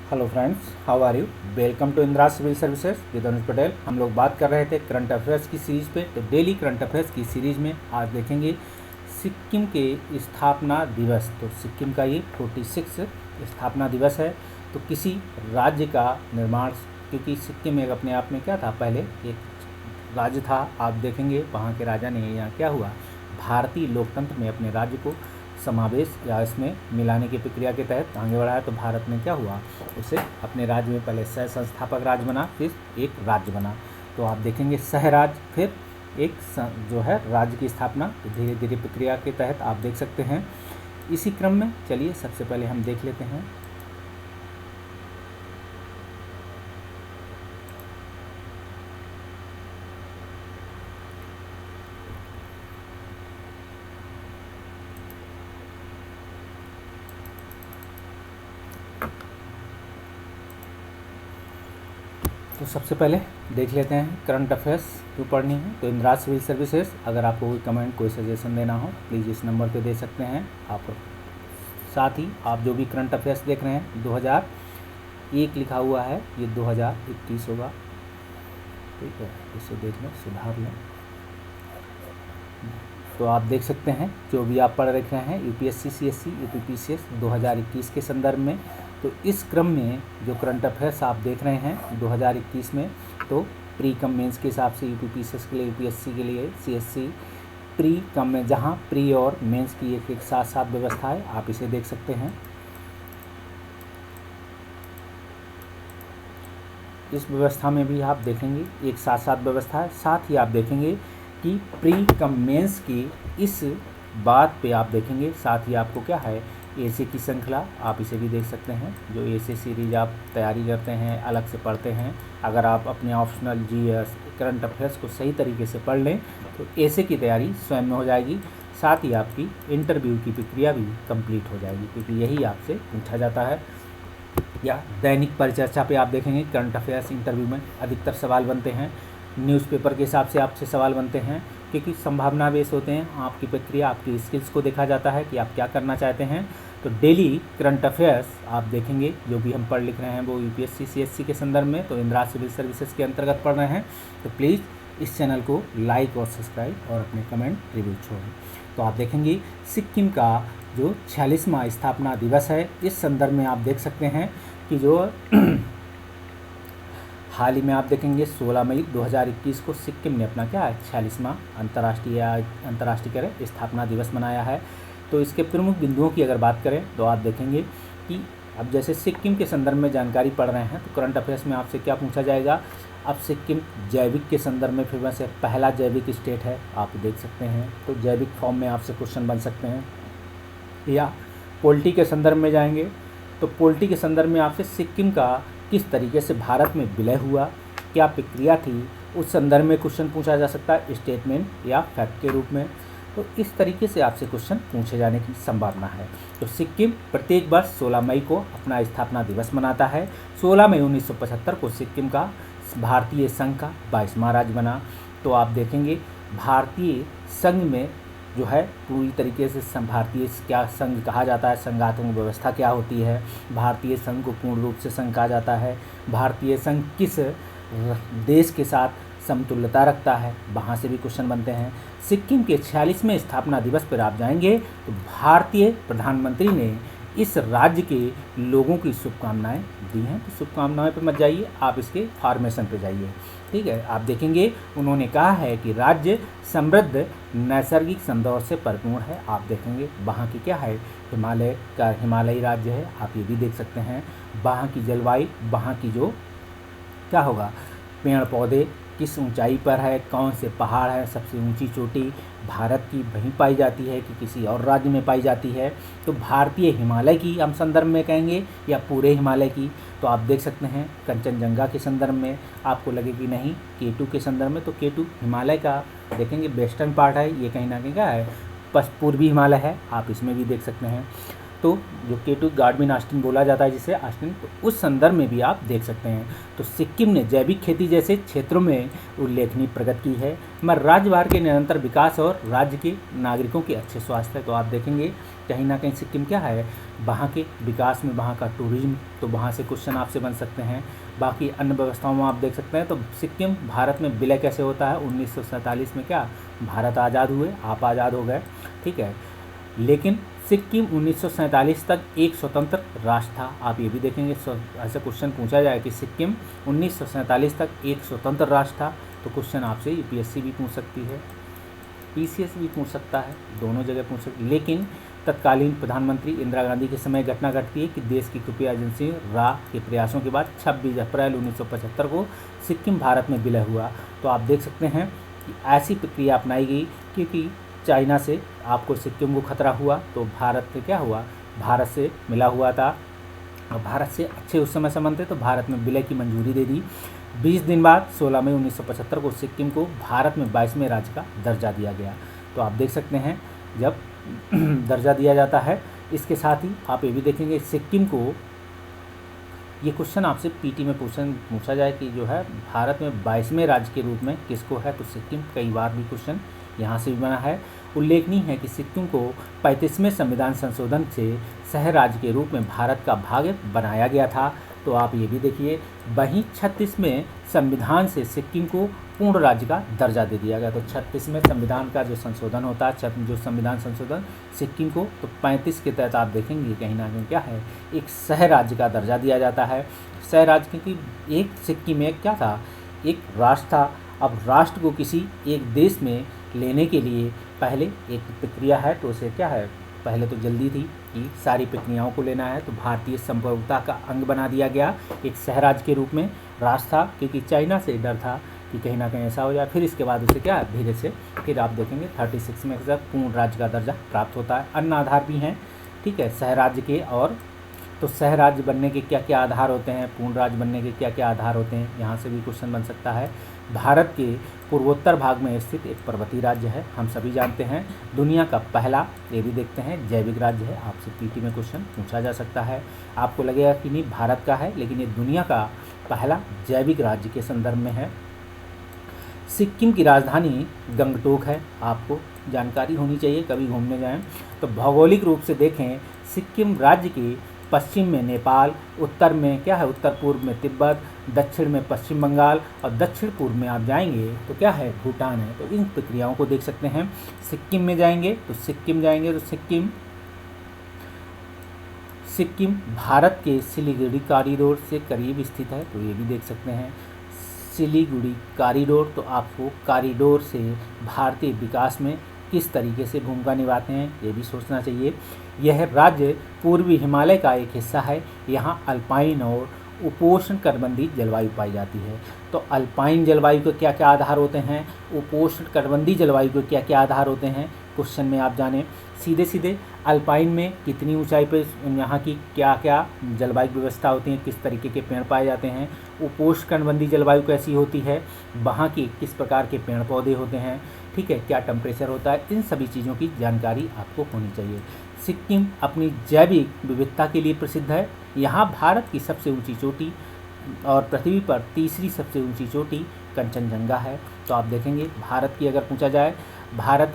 Hello friends, how are you. Welcome to Indira civil services with Anuj Patel. हम लोग बात कर रहे थे करंट अफेयर्स की सीरीज़ पे। तो डेली करंट अफेयर्स की सीरीज़ में आज देखेंगे सिक्किम के स्थापना दिवस। तो सिक्किम का ये 46 स्थापना दिवस है। तो किसी राज्य का निर्माण, क्योंकि सिक्किम एक अपने आप में क्या था, पहले एक राज्य था। आप देखेंगे वहाँ के राजा ने यहाँ क्या हुआ, भारतीय लोकतंत्र में अपने राज्य को समावेश या इसमें मिलाने की प्रक्रिया के तहत आगे बढ़ाया। तो भारत में क्या हुआ, उसे अपने राज्य में पहले सह संस्थापक राज्य बना, फिर एक राज्य बना। तो आप देखेंगे सह राज्य, फिर एक जो है राज्य की स्थापना धीरे धीरे प्रक्रिया के तहत आप देख सकते हैं। इसी क्रम में चलिए सबसे पहले हम देख लेते हैं तो सबसे पहले देख लेते हैं करंट अफेयर्स क्यों पढ़नी है। तो इंदिरा सिविल सर्विसेज, अगर आपको कोई कमेंट कोई सजेशन देना हो प्लीज़ इस नंबर पे दे सकते हैं आप। साथ ही आप जो भी करंट अफेयर्स देख रहे हैं 2001 लिखा हुआ है, ये 2021 होगा, ठीक है, इसे देख लें, सुधार लें। तो आप देख सकते हैं जो भी आप पढ़ रहे हैं यूपीएससी, सीएससी, यूपीपीसीएस 2021 के संदर्भ में। तो इस क्रम में जो करंट अफेयर्स आप देख रहे हैं 2021 में, तो प्री कम मेंस के हिसाब से यूपीपीसीएस के लिए, यूपीएससी के लिए, सीएससी प्री कम में, जहां प्री और मेंस की एक साथ साथ व्यवस्था है, आप इसे देख सकते हैं। इस व्यवस्था में भी आप देखेंगे एक साथ साथ व्यवस्था है। साथ ही आप देखेंगे कि प्री कम मेंस की इस बात पे आप देखेंगे, साथ ही आपको क्या है एसे की श्रृंखला, आप इसे भी देख सकते हैं। जो एसे सीरीज आप तैयारी करते हैं, अलग से पढ़ते हैं, अगर आप अपने ऑप्शनल जीएस करंट अफेयर्स को सही तरीके से पढ़ लें तो एसे की तैयारी स्वयं में हो जाएगी। साथ ही आपकी इंटरव्यू की प्रक्रिया भी कंप्लीट हो जाएगी, क्योंकि यही आपसे पूछा जाता है। या दैनिक परिचर्चा पे आप देखेंगे करंट अफेयर्स इंटरव्यू में अधिकतर सवाल बनते हैं, न्यूज़पेपर के हिसाब से आपसे सवाल बनते हैं, क्योंकि संभावना बेस होते हैं। आपकी प्रक्रिया, आपकी स्किल्स को देखा जाता है कि आप क्या करना चाहते हैं। तो डेली करंट अफेयर्स आप देखेंगे जो भी हम पढ़ लिख रहे हैं वो यूपीएससी, सीएससी के संदर्भ में, तो इंदिरा सिविल सर्विसेज के अंतर्गत पढ़ रहे हैं। तो प्लीज़ इस चैनल को लाइक और सब्सक्राइब और अपने कमेंट रिव्यू छोड़ें। तो आप देखेंगे सिक्किम का जो 46वां स्थापना दिवस है, इस संदर्भ में आप देख सकते हैं कि जो हाल ही में आप देखेंगे 16 मई 2021 को सिक्किम ने अपना क्या है 46वां अंतर्राष्ट्रीय स्थापना दिवस मनाया है। तो इसके प्रमुख बिंदुओं की अगर बात करें तो आप देखेंगे कि अब जैसे सिक्किम के संदर्भ में जानकारी पढ़ रहे हैं तो करंट अफेयर्स में आपसे क्या पूछा जाएगा। अब सिक्किम जैविक के संदर्भ में फेमस है, पहला जैविक स्टेट है, आप देख सकते हैं। तो जैविक फॉर्म में आपसे क्वेश्चन बन सकते हैं। या पोल्ट्री के संदर्भ में जाएंगे तो पोल्ट्री के संदर्भ में आपसे सिक्किम का किस तरीके से भारत में विलय हुआ, क्या प्रक्रिया थी, उस संदर्भ में क्वेश्चन पूछा जा सकता है स्टेटमेंट या फैक्ट के रूप में। तो इस तरीके से आपसे क्वेश्चन पूछे जाने की संभावना है। तो सिक्किम प्रत्येक वर्ष 16 मई को अपना स्थापना दिवस मनाता है। 16 मई 1975 को सिक्किम का भारतीय संघ का 22वां राज्य बना। तो आप देखेंगे भारतीय संघ में जो है पूरी तरीके से भारतीय क्या संघ कहा जाता है, संघात्मक व्यवस्था क्या होती है, भारतीय संघ को पूर्ण रूप से संघ कहा जाता है, भारतीय संघ किस देश के साथ समतुल्यता रखता है, वहाँ से भी क्वेश्चन बनते हैं। सिक्किम के 46वें स्थापना दिवस पर आप जाएंगे तो भारतीय प्रधानमंत्री ने इस राज्य के लोगों की शुभकामनाएं दी हैं। तो शुभकामनाएं पर मत जाइए, आप इसके फॉर्मेशन पे जाइए, ठीक है। आप देखेंगे उन्होंने कहा है कि राज्य समृद्ध नैसर्गिक सौंदर्य से परिपूर्ण है। आप देखेंगे वहाँ की क्या है, हिमालयी राज्य है, आप ये भी देख सकते हैं। वहाँ की जलवायु, वहाँ की जो क्या होगा, पेड़ पौधे किस ऊंचाई पर है, कौन से पहाड़ है, सबसे ऊंची चोटी भारत की वहीं पाई जाती है कि किसी और राज्य में पाई जाती है। तो भारतीय हिमालय की हम संदर्भ में कहेंगे या पूरे हिमालय की। तो आप देख सकते हैं कंचनजंगा के संदर्भ में आपको लगे कि नहीं, K2 के संदर्भ में, तो K2 हिमालय का देखेंगे वेस्टर्न पार्ट है, ये कहीं ना कहीं क्या है पूर्वी हिमालय है, आप इसमें भी देख सकते हैं। तो जो केटू गाडविन ऑस्टिन बोला जाता है जिसे ऑस्टिन, तो उस संदर्भ में भी आप देख सकते हैं। तो सिक्किम ने जैविक खेती जैसे क्षेत्रों में उल्लेखनीय प्रगति की है, मगर राज्य भर के निरंतर विकास और राज्य के नागरिकों के अच्छे स्वास्थ्य है। तो आप देखेंगे कहीं ना कहीं सिक्किम क्या है, वहाँ के विकास में, वहाँ का टूरिज्म, तो वहाँ से क्वेश्चन आपसे बन सकते हैं। बाकी अन्य व्यवस्थाओं में आप देख सकते हैं। तो सिक्किम भारत में विलय कैसे होता है, 1947 में क्या भारत आज़ाद हुए, आप आज़ाद हो गए, ठीक है। लेकिन सिक्किम 1947 तक एक स्वतंत्र राष्ट्र था। आप ये भी देखेंगे, ऐसा क्वेश्चन पूछा जाए कि सिक्किम 1947 तक एक स्वतंत्र राष्ट्र था, तो क्वेश्चन आपसे यूपीएससी भी पूछ सकती है, पीसीएस भी पूछ सकता है, दोनों जगह पूछ सकती है। लेकिन तत्कालीन प्रधानमंत्री इंदिरा गांधी के समय घटना घटती है कि देश की खुफिया एजेंसी रा के प्रयासों के बाद 26 अप्रैल 1975 को सिक्किम भारत में विलय हुआ। तो आप देख सकते हैं कि ऐसी प्रक्रिया अपनाई गई क्योंकि चाइना से आपको सिक्किम को खतरा हुआ, तो भारत से क्या हुआ, भारत से मिला हुआ था और भारत से अच्छे उस समय संबंध थे, तो भारत में विलय की मंजूरी दे दी। 20 दिन बाद 16 मई 1975 को सिक्किम को भारत में 22वें राज्य का दर्जा दिया गया। तो आप देख सकते हैं जब दर्जा दिया जाता है, इसके साथ ही आप ये भी देखेंगे सिक्किम को, ये क्वेश्चन आपसे पीटी में पूछा जाए कि जो है भारत में 22वें राज्य के रूप में किसको है, तो सिक्किम, कई बार भी क्वेश्चन यहाँ से भी बना है। उल्लेखनीय है कि सिक्किम को 35वें संविधान संशोधन से शहर राज्य के रूप में भारत का भाग बनाया गया था। तो आप ये भी देखिए, वहीं 36वें संविधान से सिक्किम को पूर्ण राज्य का दर्जा दे दिया गया। तो 36वें संविधान का जो संशोधन होता है, जो संविधान संशोधन सिक्किम को, तो 35 के तहत आप देखेंगे कहीं ना कहीं क्या है, एक शहर राज्य का दर्जा दिया जाता है। शहर राज्य क्योंकि एक सिक्किम में क्या था, एक राष्ट्र था। अब राष्ट्र को किसी एक देश में लेने के लिए पहले एक प्रक्रिया है, तो उसे क्या है, पहले तो जल्दी थी कि सारी प्रक्रियाओं को लेना है, तो भारतीय संप्रभुता का अंग बना दिया गया, एक शहर राज्य के रूप में राष्ट्र था, क्योंकि चाइना से डर था कि कहीं ना कहीं ऐसा हो जाए। फिर इसके बाद उसे क्या है, धीरे से फिर आप देखेंगे 36 में पूर्ण राज्य का दर्जा प्राप्त होता है। अन्य आधार भी हैं, ठीक है, शहर राज्य के। और तो शहर राज्य बनने के क्या क्या आधार होते हैं, पूर्ण राज्य बनने के क्या क्या आधार होते हैं, यहाँ से भी क्वेश्चन बन सकता है। भारत के पूर्वोत्तर भाग में स्थित एक पर्वतीय राज्य है, हम सभी जानते हैं। दुनिया का पहला, ये भी देखते हैं, जैविक राज्य है। आपसे पीटी में क्वेश्चन पूछा जा सकता है। आपको लगेगा कि नहीं भारत का है, लेकिन ये दुनिया का पहला जैविक राज्य के संदर्भ में है। सिक्किम की राजधानी गंगटोक है, आपको जानकारी होनी चाहिए कभी घूमने जाएं तो। भौगोलिक रूप से देखें, सिक्किम राज्य के पश्चिम में नेपाल, उत्तर में क्या है, उत्तर पूर्व में तिब्बत, दक्षिण में पश्चिम बंगाल और दक्षिण पूर्व में आप जाएंगे तो क्या है, भूटान है। तो इन प्रक्रियाओं को देख सकते हैं। सिक्किम में जाएंगे तो सिक्किम भारत के सिलीगुड़ी कॉरिडोर से करीब स्थित है, तो ये भी देख सकते हैं। सिलीगुड़ी कॉरिडोर, तो आपको कॉरिडोर से भारतीय विकास में किस तरीके से भूमिका निभाते हैं ये भी सोचना चाहिए। यह राज्य पूर्वी हिमालय का एक हिस्सा है। यहाँ अल्पाइन और उपोष्ण कटिबंधीय जलवायु पाई जाती है। तो अल्पाइन जलवायु के क्या क्या आधार होते हैं, उपोष्ण कटिबंधीय जलवायु के क्या क्या आधार होते हैं, क्वेश्चन में आप जानें। सीधे सीधे अल्पाइन में कितनी ऊंचाई पर यहाँ की क्या क्या जलवायु व्यवस्था होती है, किस तरीके के पेड़ पाए जाते हैं। उपोष्ण कटिबंधीय जलवायु कैसी होती है, वहाँ की किस प्रकार के पेड़ पौधे होते हैं, ठीक है, क्या टेम्परेचर होता है, इन सभी चीज़ों की जानकारी आपको होनी चाहिए। सिक्किम अपनी जैविक विविधता के लिए प्रसिद्ध है। यहाँ भारत की सबसे ऊंची चोटी और पृथ्वी पर तीसरी सबसे ऊंची चोटी कंचनजंगा है। तो आप देखेंगे भारत की अगर पूछा जाए, भारत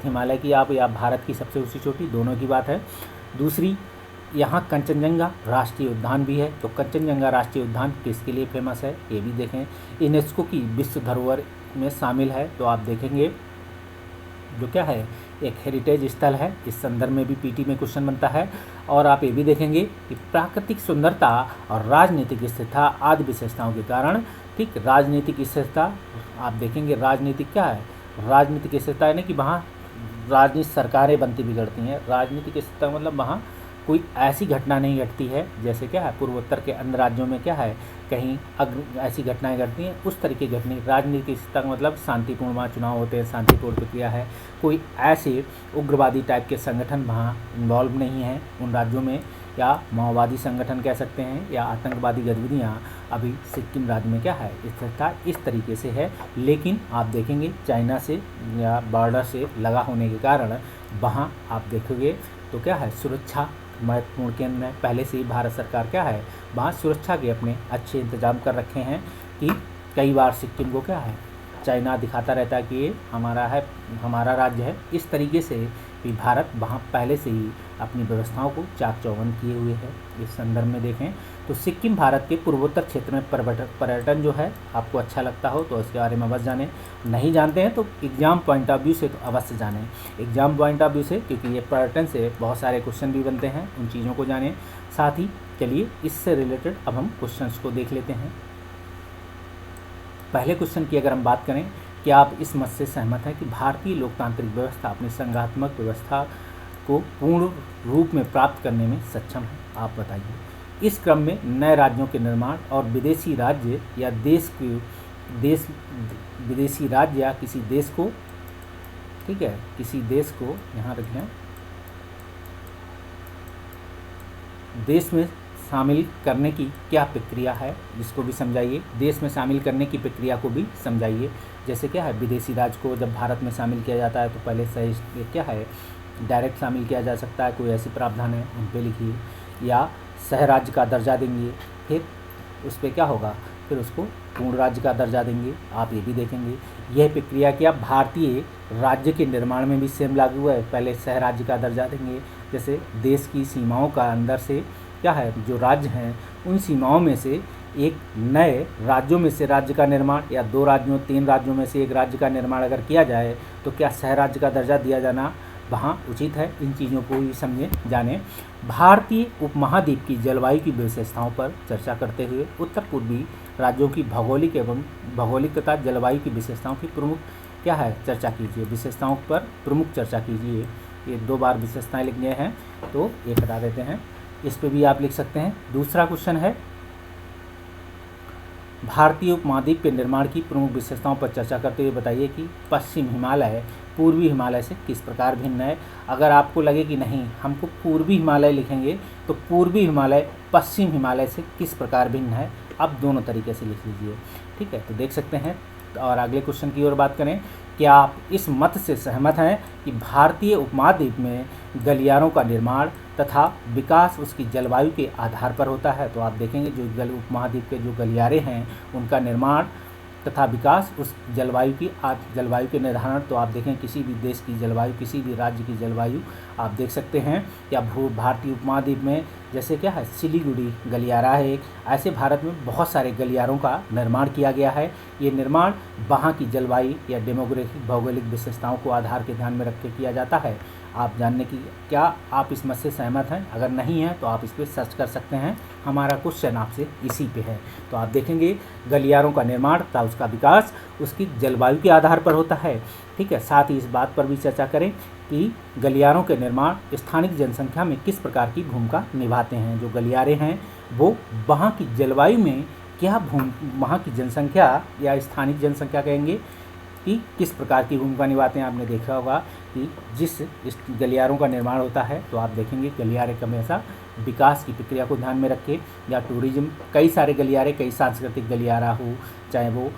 हिमालय की आप या भारत की सबसे ऊंची चोटी, दोनों की बात है। दूसरी, यहाँ कंचनजंगा राष्ट्रीय उद्यान भी है। तो कंचनजंगा राष्ट्रीय उद्यान किसके लिए फेमस है ये भी देखें। यूनेस्को की विश्व धरोहर में शामिल है, तो आप देखेंगे जो क्या है, एक हेरिटेज स्थल है। इस संदर्भ में भी पीटी में क्वेश्चन बनता है। और आप ये भी देखेंगे कि प्राकृतिक सुंदरता और राजनीतिक स्थिरता आदि विशेषताओं के कारण, ठीक, राजनीतिक स्थिरता आप देखेंगे, राजनीतिक क्या है, राजनीतिक स्थिरता है ना कि वहाँ राजनीतिक सरकारें बनती बिगड़ती हैं। राजनीतिक स्थिरता मतलब वहाँ कोई ऐसी घटना नहीं घटती है जैसे क्या है पूर्वोत्तर के अन्य राज्यों में क्या है, कहीं ऐसी घटनाएं घटती हैं, उस तरीके की घटना। राजनीतिक स्थिरता मतलब शांतिपूर्ण वहाँ चुनाव होते हैं, शांतिपूर्ण प्रक्रिया है, कोई ऐसे उग्रवादी टाइप के संगठन वहाँ इन्वॉल्व नहीं है उन राज्यों में, या माओवादी संगठन कह सकते हैं, या आतंकवादी गतिविधियाँ अभी सिक्किम राज्य में क्या है, स्थिरता इस तरीके से है। लेकिन आप देखेंगे चाइना से या बॉर्डर से लगा होने के कारण वहाँ आप देखोगे तो क्या है, सुरक्षा महत्वपूर्ण केंद्र है। पहले से ही भारत सरकार क्या है, वहाँ सुरक्षा के अपने अच्छे इंतजाम कर रखे हैं कि कई बार सिक्किम को क्या है, चाइना दिखाता रहता है कि ये हमारा है, हमारा राज्य है। इस तरीके से भी भारत वहाँ पहले से ही अपनी व्यवस्थाओं को चाक चौबंद किए हुए है। इस संदर्भ में देखें तो सिक्किम भारत के पूर्वोत्तर क्षेत्र में पर्यटन जो है आपको अच्छा लगता हो तो इसके बारे में अवश्य जानें। नहीं जानते हैं तो एग्जाम पॉइंट ऑफ व्यू से तो अवश्य जानें, एग्जाम पॉइंट ऑफ व्यू से, क्योंकि ये पर्यटन से बहुत सारे क्वेश्चन भी बनते हैं, उन चीज़ों को जानें। साथ ही चलिए इससे रिलेटेड अब हम क्वेश्चंस को देख लेते हैं। पहले क्वेश्चन की अगर हम बात करें, क्या आप इस मत से सहमत हैं कि भारतीय लोकतांत्रिक व्यवस्था अपनी संघात्मक व्यवस्था को पूर्ण रूप में प्राप्त करने में सक्षम है? आप बताइए। इस क्रम में नए राज्यों के निर्माण और विदेशी राज्य या विदेशी राज्य या किसी देश को, ठीक है, किसी देश को यहाँ रख लें, देश में शामिल करने की क्या प्रक्रिया है, जिसको भी समझाइए। देश में शामिल करने की प्रक्रिया को भी समझाइए। जैसे क्या है, विदेशी राज्य को जब भारत में शामिल किया जाता है तो पहले से क्या है, डायरेक्ट शामिल किया जा सकता है, कोई ऐसी प्रावधान है उन पर लिखिए, या सह राज्य का दर्जा देंगे, फिर उस पर क्या होगा, फिर उसको पूर्ण राज्य का दर्जा देंगे, आप ये भी देखेंगे। यह प्रक्रिया क्या भारतीय राज्य के निर्माण में भी सेम लागू है, पहले सह राज्य का दर्जा देंगे। जैसे देश की सीमाओं का अंदर से क्या है, जो राज्य हैं उन सीमाओं में से एक नए राज्यों में से राज्य का निर्माण, या 2 राज्यों 3 राज्यों में से एक राज्य का निर्माण अगर किया जाए तो क्या सह राज्य का दर्जा दिया जाना वहाँ उचित है। इन चीज़ों को भी समझें, जानें। भारतीय उपमहाद्वीप की जलवायु की विशेषताओं पर चर्चा करते हुए उत्तर पूर्वी राज्यों की भौगोलिक तथा जलवायु की विशेषताओं की प्रमुख क्या है, चर्चा कीजिए। विशेषताओं पर प्रमुख चर्चा कीजिए। ये 2 बार विशेषताएं लिखनी हैं तो एक हटा देते हैं, इस पे भी आप लिख सकते हैं। दूसरा क्वेश्चन है, भारतीय उपमहाद्वीप के निर्माण की प्रमुख विशेषताओं पर चर्चा करते हुए बताइए कि पश्चिम हिमालय पूर्वी हिमालय से किस प्रकार भिन्न है। अगर आपको लगे कि नहीं हमको पूर्वी हिमालय लिखेंगे तो पूर्वी हिमालय पश्चिम हिमालय से किस प्रकार भिन्न है, आप दोनों तरीके से लिख लीजिए, ठीक है। तो देख सकते हैं। और अगले क्वेश्चन की ओर बात करें, क्या आप इस मत से सहमत हैं कि भारतीय उपमहाद्वीप में गलियारों का निर्माण तथा विकास उसकी जलवायु के आधार पर होता है? तो आप देखेंगे जो उपमहाद्वीप के जो गलियारे हैं उनका निर्माण तथा विकास उस जलवायु के निर्धारण, तो आप देखें किसी भी देश की जलवायु, किसी भी राज्य की जलवायु आप देख सकते हैं। या भारतीय उपमहाद्वीप में जैसे क्या है, सिलीगुड़ी गलियारा है एक, ऐसे भारत में बहुत सारे गलियारों का निर्माण किया गया है। ये निर्माण वहाँ की जलवायु या डेमोग्राफिक भौगोलिक विशेषताओं को आधार के ध्यान में रख के किया जाता है। आप जानने की, क्या आप इस मत से सहमत हैं? अगर नहीं है तो आप इस पर सर्च कर सकते हैं, हमारा क्वेश्चन आपसे इसी पे है। तो आप देखेंगे गलियारों का निर्माण तथा उसका विकास उसकी जलवायु के आधार पर होता है, ठीक है। साथ ही इस बात पर भी चर्चा करें कि गलियारों के निर्माण स्थानिक जनसंख्या में किस प्रकार की भूमिका निभाते हैं। जो गलियारे हैं वो वहाँ की जलवायु में क्या वहाँ की जनसंख्या या स्थानिक जनसंख्या कहेंगे कि किस प्रकार की भूमिका निभाते हैं। आपने देखा होगा कि जिस गलियारों का निर्माण होता है तो आप देखेंगे गलियारे हमेशा विकास की प्रक्रिया को ध्यान में रखे, या टूरिज्म, कई सारे गलियारे, कई सांस्कृतिक गलियारा हो, चाहे वो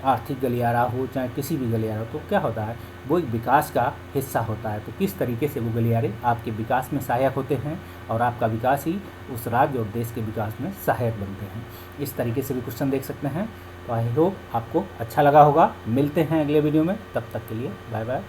आर्थिक गलियारा हो, चाहे किसी भी गलियारा हो, तो क्या होता है वो एक विकास का हिस्सा होता है। तो किस तरीके से वो गलियारे आपके विकास में सहायक होते हैं और आपका विकास ही उस राज्य और देश के विकास में सहायक बनते हैं। इस तरीके से भी क्वेश्चन देख सकते हैं। तो आई होप आपको अच्छा लगा होगा। मिलते हैं अगले वीडियो में, तब तक के लिए बाय बाय।